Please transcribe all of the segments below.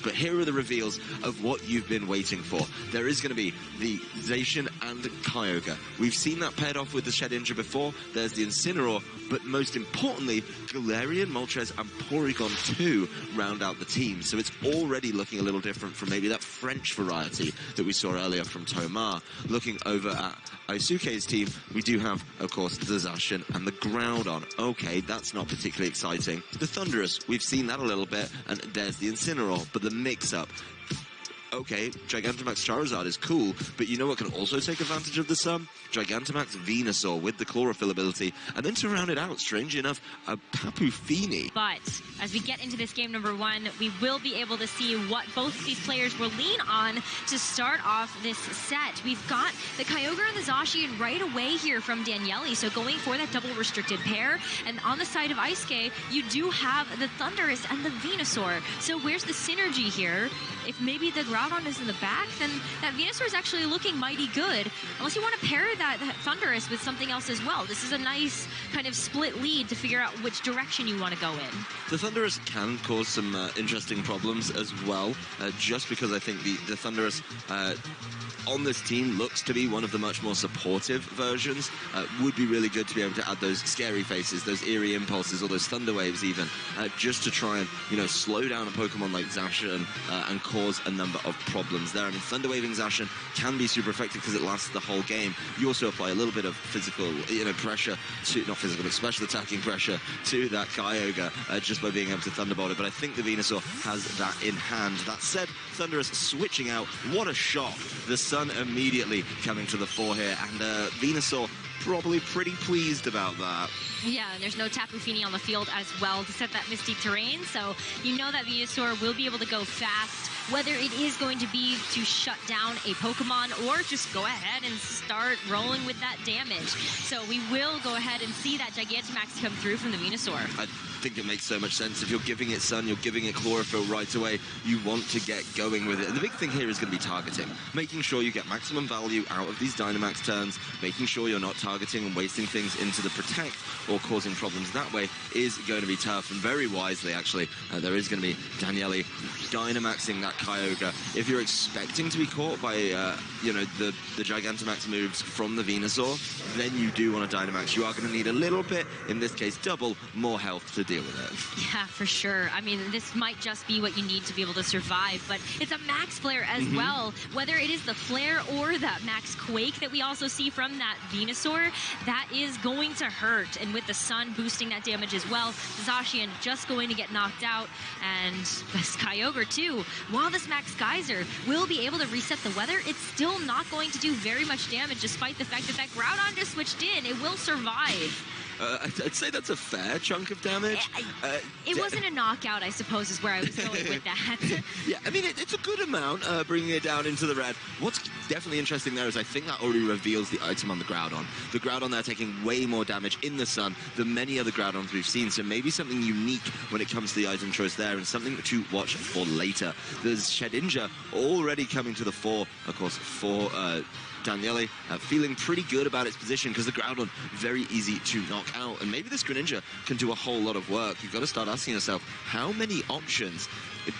But here are the reveals of what you've been waiting for. There is going to be the Zacian and the Kyogre. We've seen that paired off with the Shedinja before. There's the Incineroar, but most importantly, Galarian, Moltres, and Porygon 2 round out the team. So it's already looking a little different from maybe that French variety that we saw earlier from Tomar. Looking over at Eisuke's team, we do have, of course, the Zacian and the Groudon. Okay, that's not particularly exciting. The Thundurus, we've seen that a little bit, and there's the Incineroar, but the mix-up. Okay, Gigantamax Charizard is cool, but you know what can also take advantage of the sun? Gigantamax Venusaur with the Chlorophyll ability, and then to round it out, strangely enough, a Tapu Fini. But as we get into this game number 1, we will be able to see what both of these players will lean on to start off this set. We've got the Kyogre and the Zacian right away here from Daniele, so going for that double restricted pair. And on the side of Eisuke, you do have the Thundurus and the Venusaur. So where's the synergy here? If maybe the Groudon is in the back, then that Venusaur is actually looking mighty good. Unless you want to pair that Thundurus with something else as well. This is a nice kind of split lead to figure out which direction you want to go in. The Thundurus can cause some interesting problems as well, just because I think the Thundurus on this team looks to be one of the much more supportive versions. Would be really good to be able to add those scary faces, those eerie impulses, or those thunder waves even, just to try and, you know, slow down a Pokemon like Zacian and cause a number of problems there. I mean, thunder waving Zacian can be super effective because it lasts the whole game. You also apply a little bit of physical, you know, pressure to, not physical, but special attacking pressure to that Kyogre just by being able to Thunderbolt it. But I think the Venusaur has that in hand. That said, Thundurus switching out. What a shock. The sun immediately coming to the fore here, and Venusaur probably pretty pleased about that. Yeah, and there's no Tapu Fini on the field as well to set that misty terrain, so you know that Venusaur will be able to go fast, whether it is going to be to shut down a Pokemon or just go ahead and start rolling with that damage. So we will go ahead and see that Gigantamax come through from the Venusaur. I think it makes so much sense. If you're giving it sun, you're giving it chlorophyll right away, you want to get going with it. And the big thing here is going to be targeting. Making sure you get maximum value out of these Dynamax turns, making sure you're not targeting and wasting things into the Protect or causing problems that way is going to be tough. And very wisely, actually, there is going to be Daniele Dynamaxing that Kyogre. If you're expecting to be caught by, you know, the Gigantamax moves from the Venusaur, then you do want to Dynamax. You are going to need a little bit, in this case, double more health to deal with it. Yeah, for sure. I mean, this might just be what you need to be able to survive, but it's a Max Flare as well. Whether it is the Flare or that Max Quake that we also see from that Venusaur, that is going to hurt. And with the sun boosting that damage as well, Zacian just going to get knocked out, and this Kyogre too. While this Max Geyser will be able to reset the weather, it's still not going to do very much damage, despite the fact that that Groudon just switched in. It will survive. I'd say that's a fair chunk of damage. It wasn't a knockout, I suppose, is where I was going with that. Yeah, I mean, it's a good amount, bringing it down into the red. What's definitely interesting there is I think that already reveals the item on the Groudon. The Groudon there taking way more damage in the sun than many other Groudons we've seen, so maybe something unique when it comes to the item choice there, and something to watch for later. There's Shedinja already coming to the fore, of course, for Daniele, feeling pretty good about its position because the Groudon very easy to knock out, and maybe this Greninja can do a whole lot of work. You've got to start asking yourself, how many options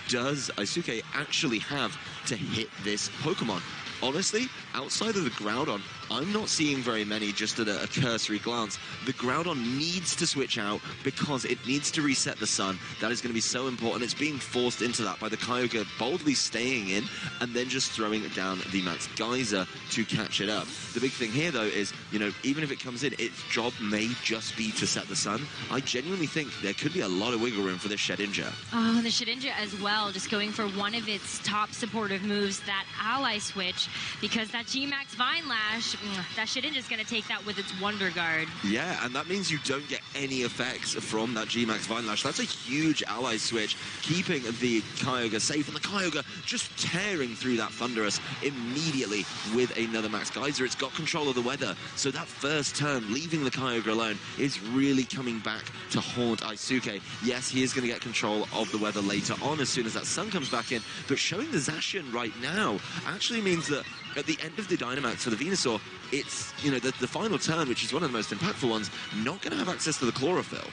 does Eisuke actually have to hit this Pokemon? Honestly, outside of the Groudon, I'm not seeing very many just at a cursory glance. The Groudon needs to switch out because it needs to reset the sun. That is going to be so important. It's being forced into that by the Kyogre boldly staying in and then just throwing it down the Max Geyser to catch it up. The big thing here, though, is, you know, even if it comes in, its job may just be to set the sun. I genuinely think there could be a lot of wiggle room for this Shedinja. Oh, the Shedinja as well, just going for one of its top supportive moves, that Ally Switch, because that G-Max Vine Lash, that Shedinja's going to take that with its Wonder Guard. Yeah, and that means you don't get any effects from that G-Max Vine Lash. That's a huge ally switch, keeping the Kyogre safe, and the Kyogre just tearing through that Thundurus immediately with another Max Geyser. It's got control of the weather, so that first turn, leaving the Kyogre alone, is really coming back to haunt Eisuke. Yes, he is going to get control of the weather later on as soon as that sun comes back in, but showing the Zacian right now actually means that at the end of the Dynamax for the Venusaur, it's, you know, the final turn, which is one of the most impactful ones, not going to have access to the Chlorophyll.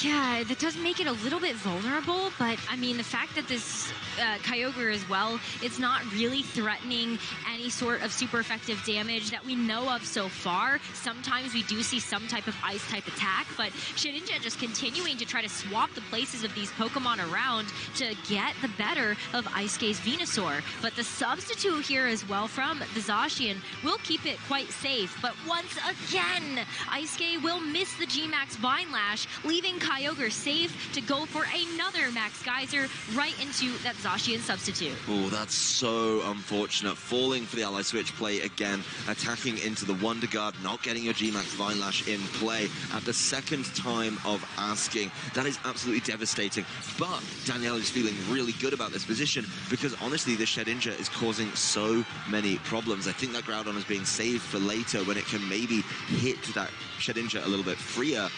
Yeah, that does make it a little bit vulnerable, but I mean, the fact that this Kyogre as well, it's not really threatening any sort of super effective damage that we know of so far. Sometimes we do see some type of ice type attack, but Shedinja just continuing to try to swap the places of these Pokemon around to get the better of Eisuke's Venusaur. But the substitute here as well from the Zacian will keep it quite safe, but once again, Eisuke will miss the G-Max Vine Lash, leaving Kyogre safe to go for another Max Geyser right into that Zacian substitute. Oh, that's so unfortunate. Falling for the ally switch play again, attacking into the Wonder Guard, not getting your G-Max Vine Lash in play at the second time of asking. That is absolutely devastating. But Daniele is feeling really good about this position because honestly, the Shedinja is causing so many problems. I think that Groudon is being saved for later when it can maybe hit that Shedinja a little bit freer.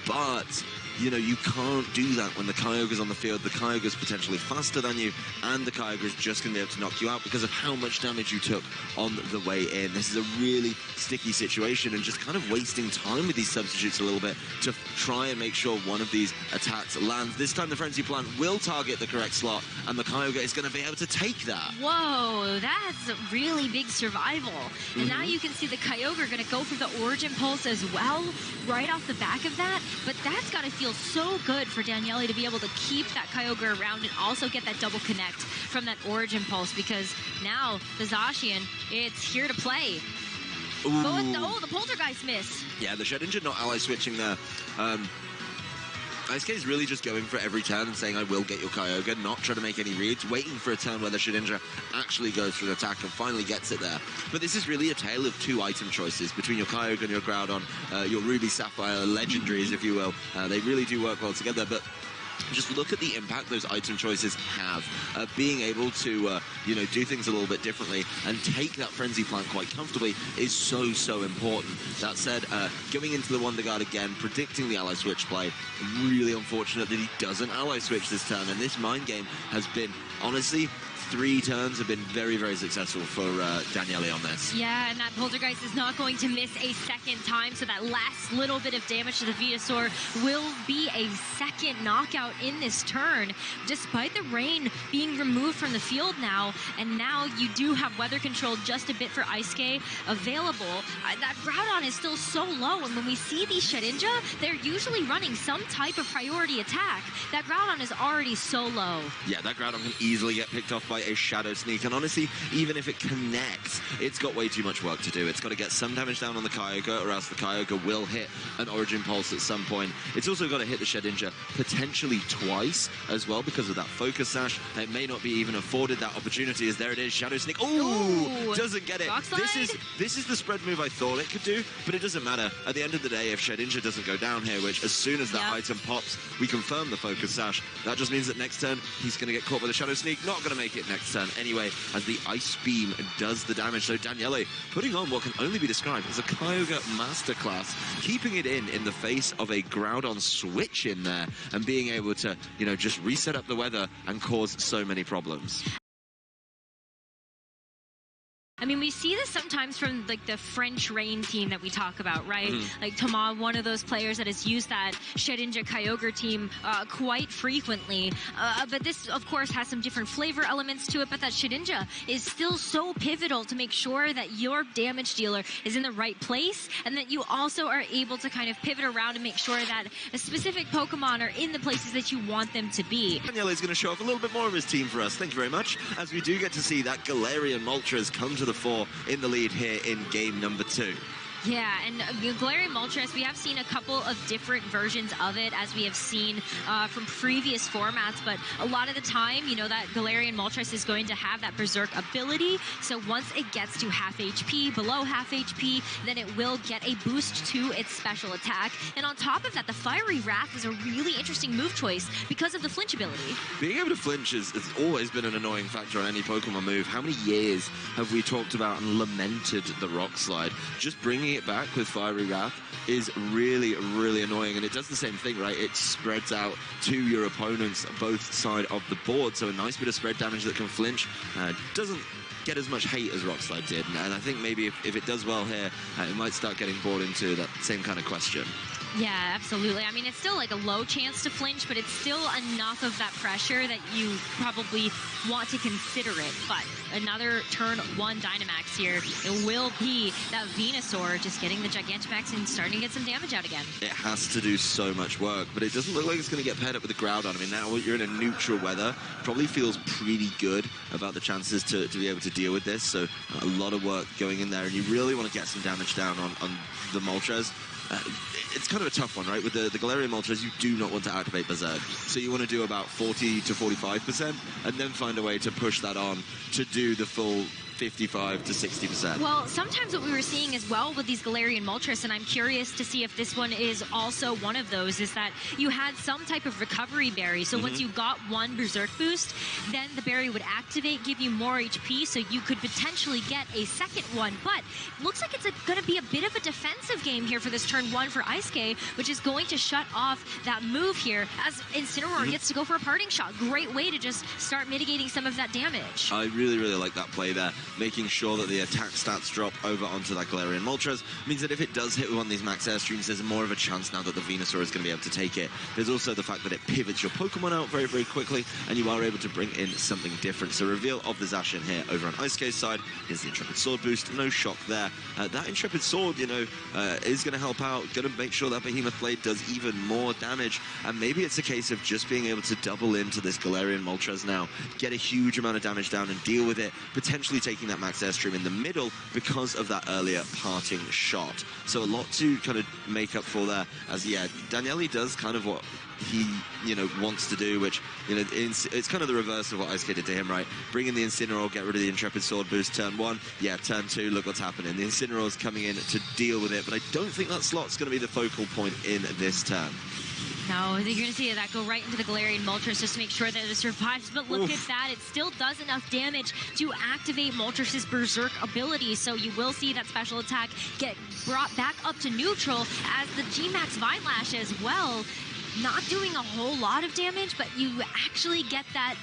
But you know, you can't do that when the Kyogre's on the field. The Kyogre's potentially faster than you, and the Kyogre's just going to be able to knock you out because of how much damage you took on the way in. This is a really sticky situation, and just kind of wasting time with these substitutes a little bit to try and make sure one of these attacks lands. This time the Frenzy Plant will target the correct slot, and the Kyogre is going to be able to take that. Whoa, that's a really big survival. And now you can see the Kyogre going to go for the Origin Pulse as well, right off the back of that. But that's got to feel so good for Daniele to be able to keep that Kyogre around and also get that double connect from that Origin Pulse, because now the Zacian, it's here to play. Ooh. But the Poltergeist miss. Yeah, the Shedinja not ally switching there. Eisuke is really just going for every turn and saying, I will get your Kyogre, not trying to make any reads, waiting for a turn where the Shedinja actually goes for an attack and finally gets it there. But this is really a tale of two item choices between your Kyogre and your Groudon, your Ruby Sapphire legendaries, if you will. They really do work well together, but just look at the impact those item choices have. Being able to, you know, do things a little bit differently and take that Frenzy Plant quite comfortably is so, so important. That said, going into the Wonder Guard again, predicting the ally switch play, really unfortunate that he doesn't ally switch this turn. And this mind game has been, honestly, 3 turns have been very, very successful for Daniele on this. Yeah, and that Poltergeist is not going to miss a second time, so that last little bit of damage to the Venusaur will be a second knockout in this turn, despite the rain being removed from the field now, and now you do have weather control just a bit for Eisuke available. That Groudon is still so low, and when we see these Shedinja, they're usually running some type of priority attack. That Groudon is already so low. Yeah, that Groudon can easily get picked off by a Shadow Sneak, and honestly, even if it connects, it's got way too much work to do. It's got to get some damage down on the Kyogre, or else the Kyogre will hit an Origin Pulse at some point. It's also got to hit the Shedinja potentially twice as well because of that Focus Sash. It may not be even afforded that opportunity, as there it is, Shadow Sneak. Ooh, doesn't get it. This is the spread move I thought it could do, but it doesn't matter. At the end of the day, if Shedinja doesn't go down here, which as soon as that item pops, we confirm the Focus Sash, that just means that next turn, he's going to get caught by the Shadow Sneak, not going to make it next turn anyway, as the Ice Beam does the damage. So Daniele putting on what can only be described as a Kyogre masterclass, keeping it in the face of a Groudon switch in there, and being able to, you know, just reset up the weather and cause so many problems. I mean, we see this sometimes from, like, the French Rain team that we talk about, right? Like, Thomas, one of those players that has used that Shedinja Kyogre team quite frequently. But this, of course, has some different flavor elements to it, but that Shedinja is still so pivotal to make sure that your damage dealer is in the right place, and that you also are able to kind of pivot around and make sure that a specific Pokemon are in the places that you want them to be. Daniele is going to show off a little bit more of his team for us. Thank you very much, as we do get to see that Galarian Moltres come to the fore in the lead here in game number 2. Yeah, and Galarian Moltres, we have seen a couple of different versions of it, as we have seen from previous formats, but a lot of the time, you know, that Galarian Moltres is going to have that Berserk ability, so once it gets to half HP, below half HP, then it will get a boost to its special attack. And on top of that, the Fiery Wrath is a really interesting move choice because of the flinch ability. Being able to flinch has always been an annoying factor on any Pokemon move. How many years have we talked about and lamented the Rock Slide? Just bringing it back with Fiery Wrath is really, really annoying, and it does the same thing, right? It spreads out to your opponents both side of the board, so a nice bit of spread damage that can flinch. Doesn't get as much hate as Rock Slide did, and I think maybe if it does well here, it might start getting brought into that same kind of question. Yeah, absolutely. I mean, it's still like a low chance to flinch, but it's still enough of that pressure that you probably want to consider it. But another turn 1 Dynamax here. It will be that Venusaur just getting the Gigantamax and starting to get some damage out again. It has to do so much work, but it doesn't look like it's going to get paired up with the Groudon. I mean, now you're in a neutral weather. Probably feels pretty good about the chances to be able to deal with this. So a lot of work going in there, and you really want to get some damage down on the Moltres. It's kind of a tough one, right? With the Galarian Moltres, you do not want to activate Berserk. So you want to do about 40 to 45% and then find a way to push that on to do the full 55 to 60%. Well, sometimes what we were seeing as well with these Galarian Moltres, and I'm curious to see if this one is also one of those, is that you had some type of recovery berry. So once you got one Berserk boost, then the berry would activate, give you more HP, so you could potentially get a second one. But looks like it's going to be a bit of a defensive game here for this turn 1 for Eisuke, which is going to shut off that move here as Incineroar gets to go for a parting shot. Great way to just start mitigating some of that damage. I really, really like that play there. Making sure that the attack stats drop over onto that Galarian Moltres means that if it does hit with one of these max airstreams, there's more of a chance now that the Venusaur is going to be able to take it. There's also the fact that it pivots your Pokemon out very, very quickly, and you are able to bring in something different. So reveal of the Zacian here over on Eisuke's side is the Intrepid Sword boost. No shock there. That Intrepid Sword, you know, is going to help out, going to make sure that Behemoth Blade does even more damage, and maybe it's a case of just being able to double into this Galarian Moltres now, get a huge amount of damage down and deal with it, potentially taking that max airstream in the middle because of that earlier parting shot. So a lot to kind of make up for there, as yeah, Daniele does kind of what he, you know, wants to do, which, you know, it's kind of the reverse of what Eisuke did to him, right? Bring in the Incineroar, get rid of the Intrepid Sword boost turn 1. Yeah, turn 2, look what's happening. The Incineroar's coming in to deal with it, but I don't think that slot's going to be the focal point in this turn. No, you're going to see that go right into the Galarian Moltres just to make sure that it survives. But look at that. It still does enough damage to activate Moltres' Berserk ability. So you will see that special attack get brought back up to neutral as the G-Max Vine Lash as well. Not doing a whole lot of damage, but you actually get that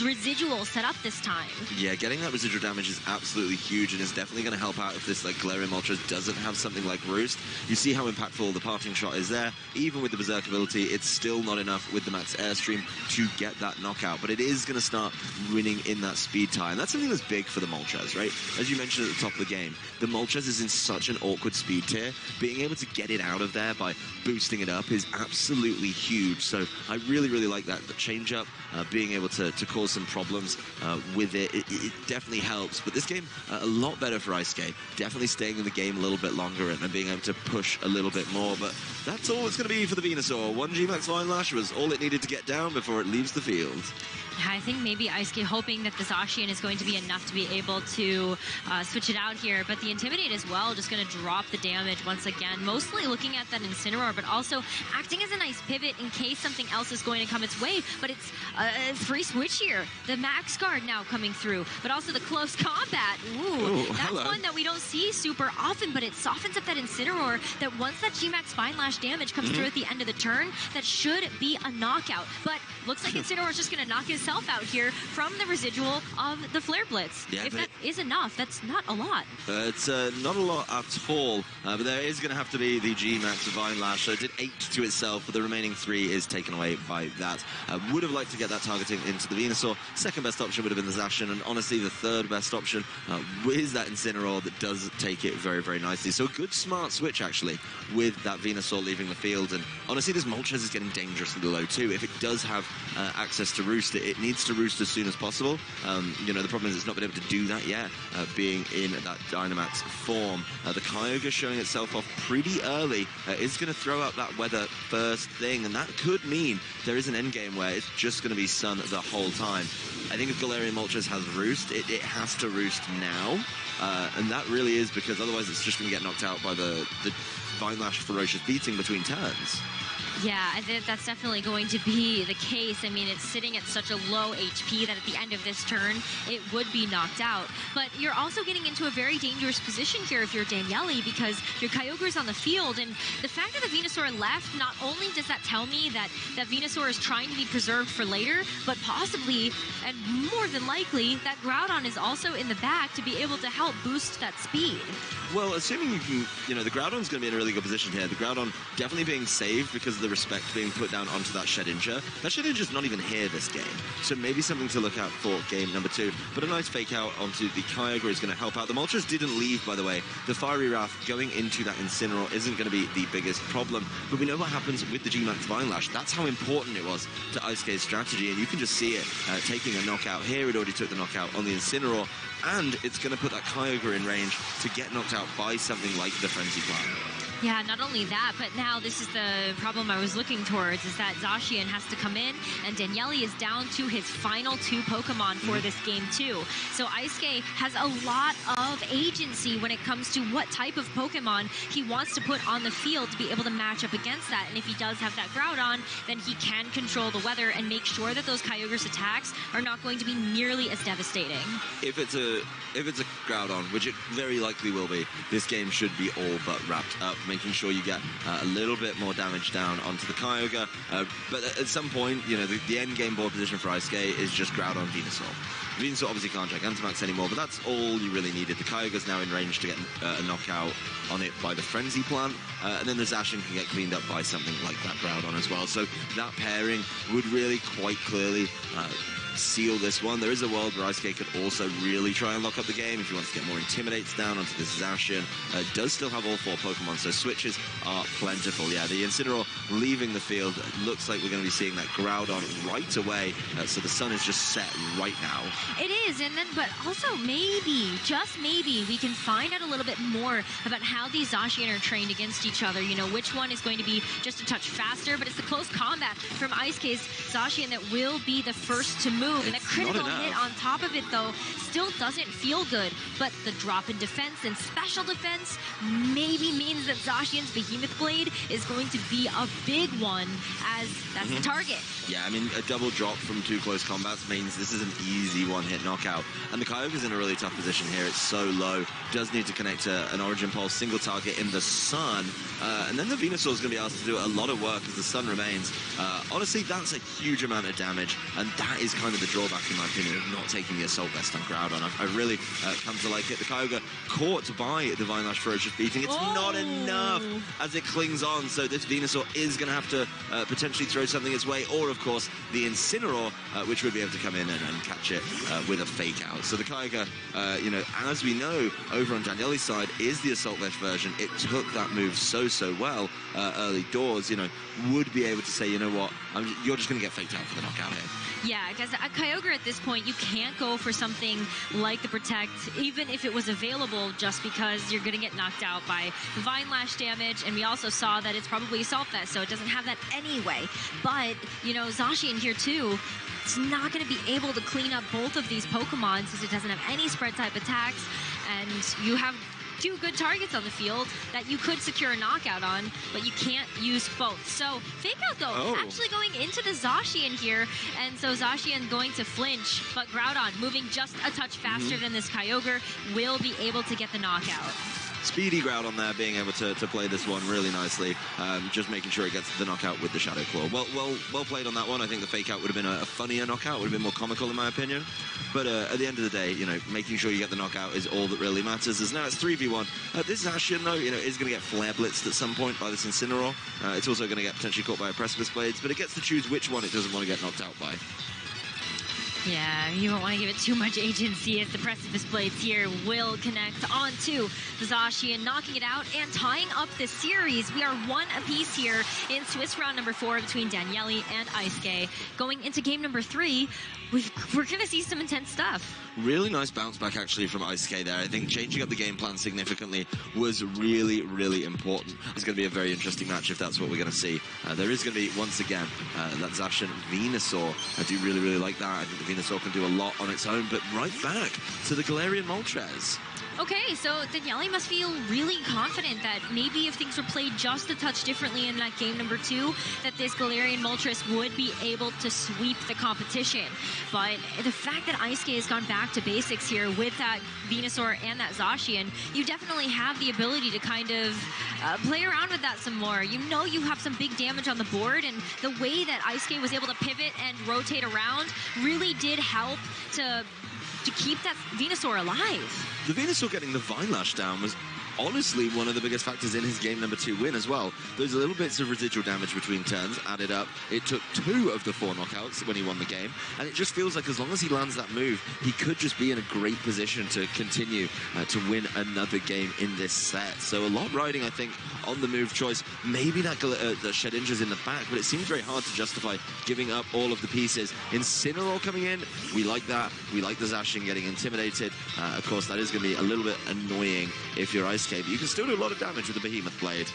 residual set up this time. Yeah, getting that residual damage is absolutely huge and is definitely going to help out if this like Galarian Moltres doesn't have something like Roost. You see how impactful the parting shot is there. Even with the Berserk ability, it's still not enough with the max airstream to get that knockout, but it is going to start winning in that speed tie, and that's something that's big for the Moltres, right? As you mentioned at the top of the game, the Moltres is in such an awkward speed tier. Being able to get it out of there by boosting it up is absolutely huge. So I really, really like that. The change up, being able to cause some problems with it. It definitely helps, but this game a lot better for Eisuke. Definitely staying in the game a little bit longer and being able to push a little bit more, but that's all it's going to be for the Venusaur. 1 G-Max Vine Lash was all it needed to get down before it leaves the field. I think maybe Eisuke hoping that the Zacian is going to be enough to be able to switch it out here, but the Intimidate as well, just going to drop the damage once again, mostly looking at that Incineroar, but also acting as a nice pivot in case something else is going to come its way. But it's a free switch here. The Max Guard now coming through, but also the Close Combat. Ooh, that's hello. one that we don't see super often, but it softens up that Incineroar, that once that G-Max Vine Lash damage comes through at the end of the turn, that should be a knockout. But looks like Incineroar is just going to knock himself out here from the residual of the Flare Blitz. Yeah, if that is enough, that's not a lot. It's not a lot at all, but there is going to have to be the G-Max Vine Lash. So it did 8 to itself, but the remaining 3 is taken away by that. Would have liked to get that targeting into the Venusaur. Second best option would have been the Zacian, and honestly the third best option is that Incineroar that does take it very, very nicely. So a good smart switch actually with that Venusaur leaving the field, and honestly this Moltres is getting dangerously low too. If it does have access to Roost, it needs to Roost as soon as possible. You know, the problem is it's not been able to do that yet, being in that Dynamax form. The Kyogre showing itself off pretty early is going to throw out that weather first thing, and that could mean there is an endgame where it's just going to be sun the whole time. I think if Galarian Moltres has Roost, it has to Roost now, and that really is because otherwise it's just going to get knocked out by the Vine Lash Ferocious Beating between turns. Yeah, I think that's definitely going to be the case. I mean, it's sitting at such a low HP that at the end of this turn, it would be knocked out. But you're also getting into a very dangerous position here if you're Daniele, because your Kyogre's on the field, and the fact that the Venusaur left, not only does that tell me that Venusaur is trying to be preserved for later, but possibly, and more than likely, that Groudon is also in the back to be able to help boost that speed. Well, assuming you can, the Groudon's going to be in a really good position here. The Groudon definitely being saved because of the respect being put down onto that Shedinja. That Shedinja's not even here this game, so maybe something to look out for game number 2. But a nice fake out onto the Kyogre is going to help out. The Moltres didn't leave, by the way. The Fiery Wrath going into that Incineroar isn't going to be the biggest problem, but we know what happens with the G-Max Vine Lash. That's how important it was to Eisuke's strategy, and you can just see it taking a knockout here. It already took the knockout on the Incineroar, and it's going to put that Kyogre in range to get knocked out by something like the Frenzy Plant. Yeah, not only that, but now this is the problem I was looking towards, is that Zacian has to come in, and Daniele is down to his final 2 Pokemon for this game too. So Eisuke has a lot of agency when it comes to what type of Pokemon he wants to put on the field to be able to match up against that. And if he does have that Groudon, then he can control the weather and make sure that those Kyogre's attacks are not going to be nearly as devastating. If it's a Groudon, which it very likely will be, this game should be all but wrapped up, making sure you get a little bit more damage down onto the Kyogre. But at some point, the end game board position for Eisuke is just Groudon, Venusaur. Venusaur obviously can't Gigantamax anymore, but that's all you really needed. The Kyogre's now in range to get a knockout on it by the Frenzy Plant, and then the Zacian can get cleaned up by something like that Groudon as well. So that pairing would really quite clearly seal this one. There is a world where Eisuke could also really try and lock up the game if he wants to get more Intimidates down onto this Zacian. Does still have all 4 Pokemon, so switches are plentiful. Yeah, the Incineroar leaving the field. Looks like we're going to be seeing that Groudon right away, so the sun is just set right now. It is, and then, but also maybe, just maybe, we can find out a little bit more about how these Zacian are trained against each other. Which one is going to be just a touch faster, but it's the close combat from Eisuke's Zacian that will be the first to move. And a critical hit on top of it, though, still doesn't feel good. But the drop in defense and special defense maybe means that Zacian's Behemoth Blade is going to be a big one, as that's the target. Yeah, I mean, a double drop from 2 close combats means this is an easy one-hit knockout. And the Kyogre's in a really tough position here. It's so low. Does need to connect an Origin Pulse single target in the sun. And then the Venusaur's going to be asked to do a lot of work as the sun remains. Honestly, that's a huge amount of damage, and that is kind of the drawback, in my opinion, of not taking the Assault Vest on Groudon. I've really come to like it. The Kyogre caught by the Vine Lash Ferocious Beating. It's not enough as it clings on, so this Venusaur is going to have to potentially throw something its way, or, of course, the Incineroar, which would be able to come in and catch it with a fake out. So the Kyogre, as we know, over on Daniele's side, is the Assault Vest version. It took that move so well early doors, would be able to say, you know what, you're just going to get faked out for the knockout here. Yeah, because a Kyogre at this point, you can't go for something like the Protect, even if it was available, just because you're going to get knocked out by the Vine Lash damage, and we also saw that it's probably Assault Vest, so it doesn't have that anyway. But, Zacian here too, it's not going to be able to clean up both of these Pokemon since it doesn't have any spread-type attacks, and you have 2 good targets on the field that you could secure a knockout on, but you can't use both. So, fake out though, actually going into the Zacian here, and so Zacian going to flinch, but Groudon moving just a touch faster than this Kyogre will be able to get the knockout. Speedy Groudon there, being able to play this one really nicely, just making sure it gets the knockout with the Shadow Claw. Well played on that one. I think the fake out would have been a funnier knockout, would have been more comical in my opinion. But at the end of the day, making sure you get the knockout is all that really matters. As now it's 3v1. This Zacian, though, is going to get Flare Blitzed at some point by this Incineroar. It's also going to get potentially caught by a Precipice Blades, but it gets to choose which one it doesn't want to get knocked out by. Yeah, you don't want to give it too much agency as the Precipice Blades here will connect onto the Zacian, knocking it out and tying up this series. We are 1 apiece here in Swiss round number 4 between Daniele and Eisuke. Going into game number 3, we're going to see some intense stuff. Really nice bounce back, actually, from Eisuke there. I think changing up the game plan significantly was really, really important. It's going to be a very interesting match if that's what we're going to see. There is going to be, once again, that Zacian Venusaur. I do really like that. I think the Venusaur can do a lot on its own, but right back to the Galarian Moltres. Okay, so Daniele must feel really confident that maybe if things were played just a touch differently in that game number 2, that this Galarian Moltres would be able to sweep the competition. But the fact that Eisuke has gone back to basics here with that Venusaur and that Zacian, you definitely have the ability to kind of play around with that some more. You know you have some big damage on the board, and the way that Eisuke was able to pivot and rotate around really did help to keep that Venusaur alive. The Venusaur getting the Vine Lash down was honestly one of the biggest factors in his game number 2 win as well. Those little bits of residual damage between turns added up. It took 2 of the 4 knockouts when he won the game, and it just feels like as long as he lands that move, he could just be in a great position to continue to win another game in this set. So a lot riding, I think, on the move choice. Maybe that the Shedinja's in the back, but it seems very hard to justify giving up all of the pieces. Incineroar coming in, we like that. We like the Zacian getting intimidated. Of course, that is going to be a little bit annoying if you're Ice But you can still do a lot of damage with the Behemoth Blade.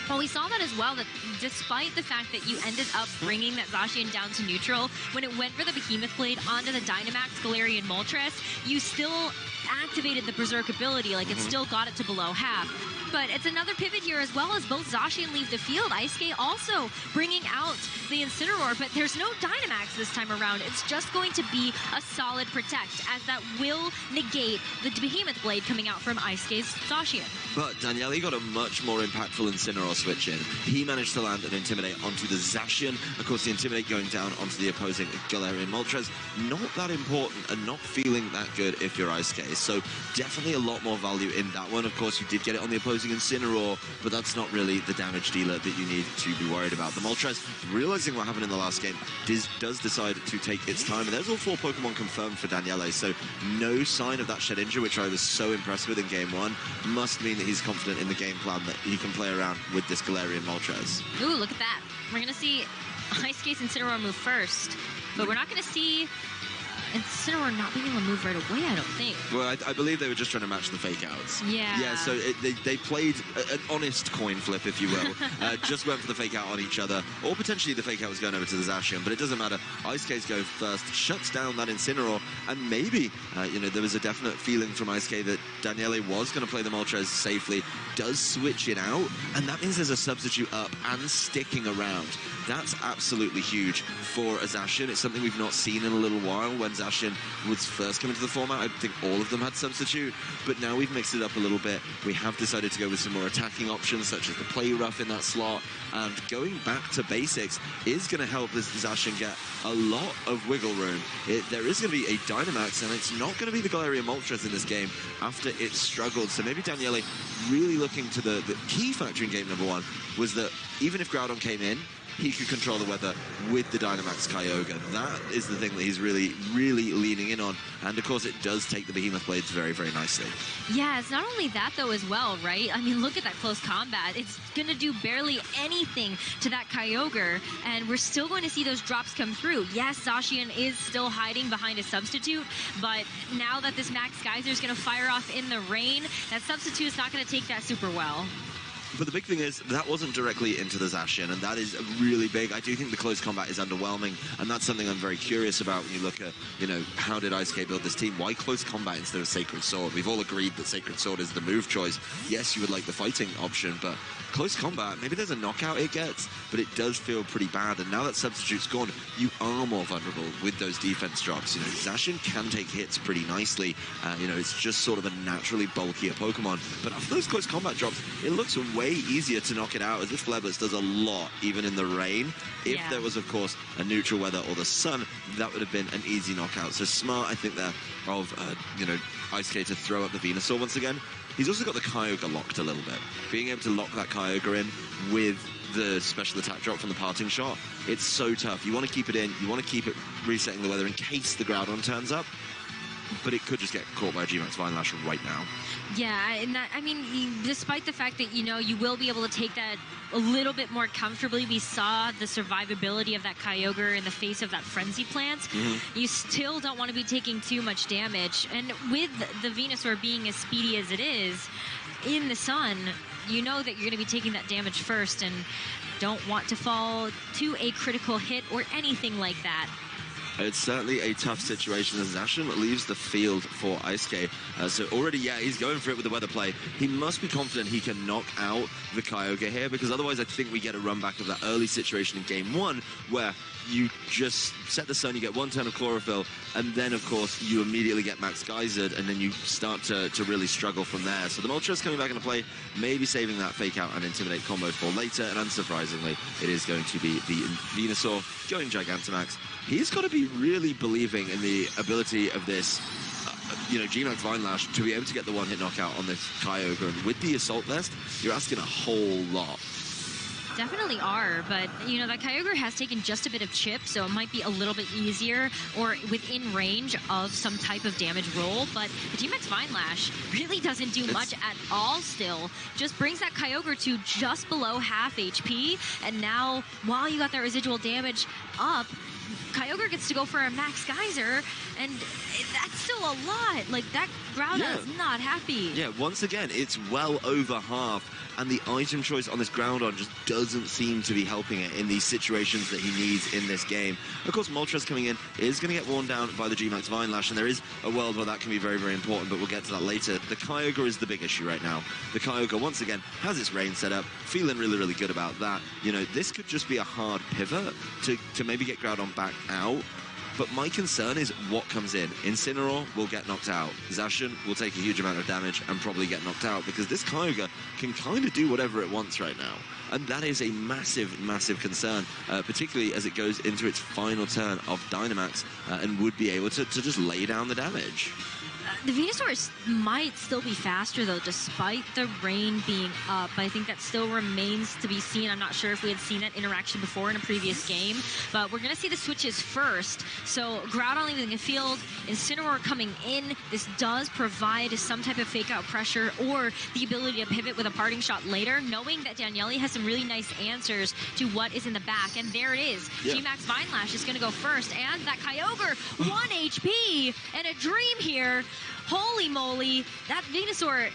Well, we saw that as well, that despite the fact that you ended up bringing that Zacian down to neutral, when it went for the Behemoth Blade onto the Dynamax Galarian Moltres, you still activated the Berserk ability, like it still got it to below half. But it's another pivot here as well as both Zacian leave the field. Eisuke also bringing out the Incineroar, but there's no Dynamax this time around. It's just going to be a solid protect, as that will negate the Behemoth Blade coming out from Eisuke's Zacian. But Daniele got a much more impactful Incineroar switch in. He managed to land an Intimidate onto the Zacian. Of course, the Intimidate going down onto the opposing Galarian Moltres, not that important and not feeling that good if you're Eisuke. So definitely a lot more value in that one. Of course, you did get it on the opposing Incineroar, but that's not really the damage dealer that you need to be worried about. The Moltres, realizing what happened in the last game, does decide to take its time, and there's all 4 Pokemon confirmed for Daniele, so no sign of that Shedinja, which I was so impressed with in game 1, must mean that he's confident in the game plan that he can play around with this Galarian Moltres. Ooh, look at that. We're going to see Eisuke's Incineroar move first, but we're not going to see Incineroar not being able to move right away, I don't think. Well, I believe they were just trying to match the fake outs. Yeah. Yeah, so they played an honest coin flip, if you will. Just went for the fake out on each other, or potentially the fake out was going over to the Zacian, but it doesn't matter. Eisuke goes first, shuts down that Incineroar, and maybe, you know, there was a definite feeling from Eisuke that Daniele was going to play the Moltres safely, does switch it out, and that means there's a substitute up and sticking around. That's absolutely huge for a Zacian. It's something we've not seen in a little while. When Zacian was first coming to the format, I think all of them had substitute, but now we've mixed it up a little bit. We have decided to go with some more attacking options, such as the Play Rough in that slot, and going back to basics is going to help this Zacian get a lot of wiggle room. There is going to be a Dynamax, and it's not going to be the Galarian Moltres in this game after it struggled. So maybe Daniele really looking to the key factor in game number 1 was that even if Groudon came in, he could control the weather with the Dynamax Kyogre. That is the thing that he's really, really leaning in on. And of course, it does take the Behemoth Blades very, very nicely. Yeah, it's not only that though as well, right? I mean, look at that close combat. It's going to do barely anything to that Kyogre, and we're still going to see those drops come through. Yes, Zacian is still hiding behind a substitute, but now that this Max Geyser is going to fire off in the rain, that substitute is not going to take that super well. But the big thing is, that wasn't directly into the Zacian, and that is really big. I do think the close combat is underwhelming, and that's something I'm very curious about when you look at, you know, how did Eisuke build this team? Why close combat instead of Sacred Sword? We've all agreed that Sacred Sword is the move choice. Yes, you would like the fighting option, but close combat, maybe there's a knockout it gets, but it does feel pretty bad. And now that substitute's gone, you are more vulnerable with those defense drops. You know, Zacian can take hits pretty nicely. You know, it's just sort of a naturally bulkier Pokemon. But after those close combat drops, it looks way easier to knock it out, as this Flareblitz does a lot, even in the rain. If there was, of course, a neutral weather or the sun, that would have been an easy knockout. So smart, I think, there of, you know, Eisuke to throw up the Venusaur once again. He's also got the Kyogre locked a little bit. Being able to lock that Kyogre in with the special attack drop from the parting shot, it's so tough. You want to keep it in, you want to keep it resetting the weather in case the Groudon turns up, but it could just get caught by a G-Max Vine Lash right now. Yeah, and that, I mean, despite the fact that, you know, you will be able to take that a little bit more comfortably, we saw the survivability of that Kyogre in the face of that Frenzy Plant. You still don't want to be taking too much damage. And with the Venusaur being as speedy as it is, in the sun, you know that you're going to be taking that damage first and don't want to fall to a critical hit or anything like that. It's certainly a tough situation as Zacian leaves the field for Eisuke. So already, yeah, he's going for it with the weather play. He must be confident he can knock out the Kyogre here, because otherwise I think we get a run back of that early situation in game 1 where you just set the sun, you get 1 turn of chlorophyll, and then of course you immediately get max geysered, and then you start to really struggle from there. So the Moltres coming back into play, maybe saving that fake out and intimidate combo for later, and unsurprisingly it is going to be the Venusaur going Gigantamax. He's got to be really believing in the ability of this G-Max Vine Lash to be able to get the one-hit knockout on this Kyogre, and with the Assault Vest you're asking a whole lot. Definitely are, but that Kyogre has taken just a bit of chip, so it might be a little bit easier or within range of some type of damage roll. But the G-Max Vine Lash really doesn't do much at all still. Just brings that Kyogre to just below half HP, and now while you got that residual damage up, Kyogre gets to go for a max geyser, and that's still a lot. Like, that Groudon is not happy. Yeah, once again, it's well over half, and the item choice on this Groudon just doesn't seem to be helping it in these situations that he needs in this game. Of course, Moltres coming in is going to get worn down by the G-Max Vine Lash, and there is a world where that can be very, very important, but we'll get to that later. The Kyogre is the big issue right now. The Kyogre, once again, has its rain set up, feeling really, really good about that. This could just be a hard pivot to maybe get Groudon back out. But my concern is what comes in. Incineroar will get knocked out. Zacian will take a huge amount of damage and probably get knocked out, because this Kyogre can kind of do whatever it wants right now. And that is a massive, massive concern, particularly as it goes into its final turn of Dynamax and would be able to just lay down the damage. The Venusaur might still be faster, though, despite the rain being up. I think that still remains to be seen. I'm not sure if we had seen that interaction before in a previous game, but we're going to see the switches first. So Groudon leaving the field, Incineroar coming in. This does provide some type of fake-out pressure or the ability to pivot with a parting shot later, knowing that Daniele has some really nice answers to what is in the back. And there it is. Yeah. G-Max Vine Lash is going to go first, and that Kyogre, 1 HP, and a dream here. Holy moly, that Venusaur,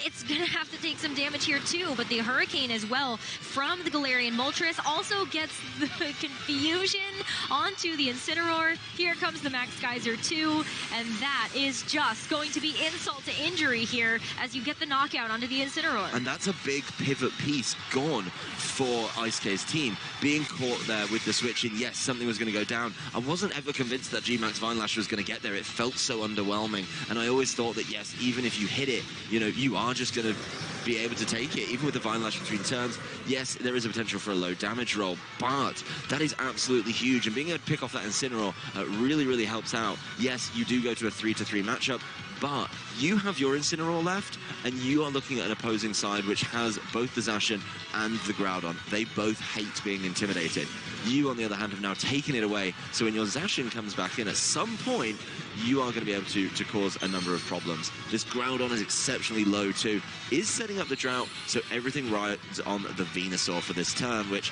it's going to have to take some damage here too, but the Hurricane as well from the Galarian Moltres also gets the confusion onto the Incineroar. Here comes the Max Geyser too, and that is just going to be insult to injury here as you get the knockout onto the Incineroar. And that's a big pivot piece gone for Eisuke's team. Being caught there with the switch in, yes, something was going to go down. I wasn't ever convinced that G-Max Vine Lash was going to get there. It felt so underwhelming. And I always thought that, yes, even if you hit it, you are just going to be able to take it. Even with the Vine Lash between turns, yes, there is a potential for a low damage roll, but that is absolutely huge. And being able to pick off that Incineroar really, really helps out. Yes, you do go to a 3-3 matchup, but you have your Incineroar left, and you are looking at an opposing side which has both the Zacian and the Groudon. They both hate being intimidated. You, on the other hand, have now taken it away, so when your Zacian comes back in, at some point, you are going to be able to cause a number of problems. This Groudon is exceptionally low too, is setting up the drought, so everything rides on the Venusaur for this turn, which,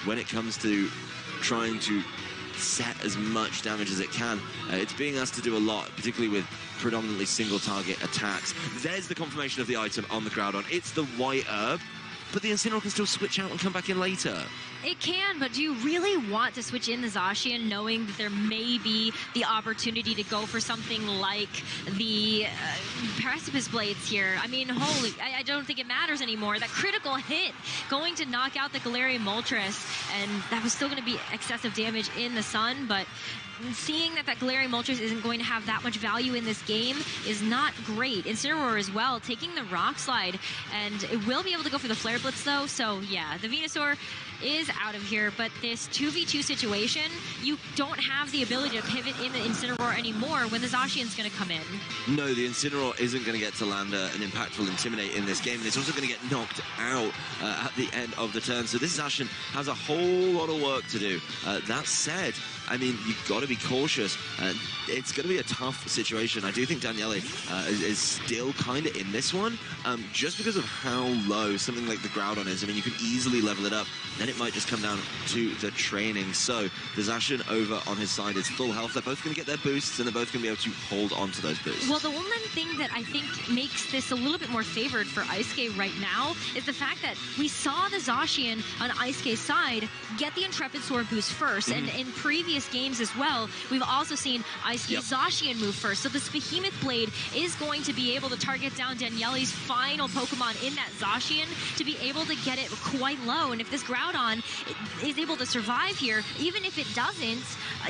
when it comes to trying to set as much damage as it can, it's being asked to do a lot, particularly with predominantly single target attacks. There's the confirmation of the item on the Groudon. It's the white herb, but the Incineroar can still switch out and come back in later. It can, but do you really want to switch in the Zacian knowing that there may be the opportunity to go for something like the Precipice Blades here? I mean, I don't think it matters anymore. That critical hit going to knock out the Galarian Moltres, and that was still going to be excessive damage in the sun, but seeing that Galarian Moltres isn't going to have that much value in this game is not great. Incineroar as well, taking the Rock Slide, and it will be able to go for the Flare Blitz though, so yeah, the Venusaur is out of here, but this 2v2 situation, you don't have the ability to pivot in the Incineroar anymore when the Zacian's going to come in. No, the Incineroar isn't going to get to land an impactful Intimidate in this game, and it's also going to get knocked out at the end of the turn, so this Zacian has a whole lot of work to do. That said, I mean, you've got to be cautious. It's going to be a tough situation. I do think Daniele is still kind of in this one, just because of how low something like the Groudon is. I mean, you can easily level it up, then it might just come down to the training. So the Zacian over on his side is full health. They're both going to get their boosts, and they're both going to be able to hold on to those boosts. Well, the one thing that I think makes this a little bit more favored for Eisuke right now is the fact that we saw the Zacian on Eisuke's side get the Intrepid Sword boost first, and in previous previous games as well, we've also seen Eisuke Zacian move first. So this Behemoth Blade is going to be able to target down Daniele's final Pokemon in that Zacian to be able to get it quite low. And if this Groudon is able to survive here, even if it doesn't,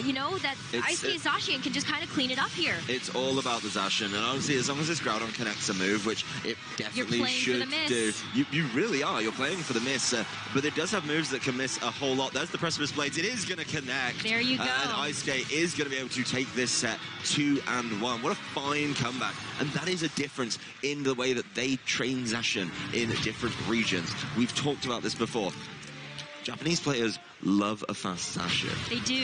you know, that Eisuke Zacian can just kind of clean it up here. It's all about the Zacian, and honestly, as long as this Groudon connects a move, which it definitely should do, you really are. You're playing for the miss, but it does have moves that can miss a whole lot. There's the Precipice Blades. It is going to connect. There you go. And Eisuke is going to be able to take this set 2-1. What a fine comeback. And that is a difference in the way that they train Zacian in different regions. We've talked about this before. Japanese players love a fast Zacian. They do.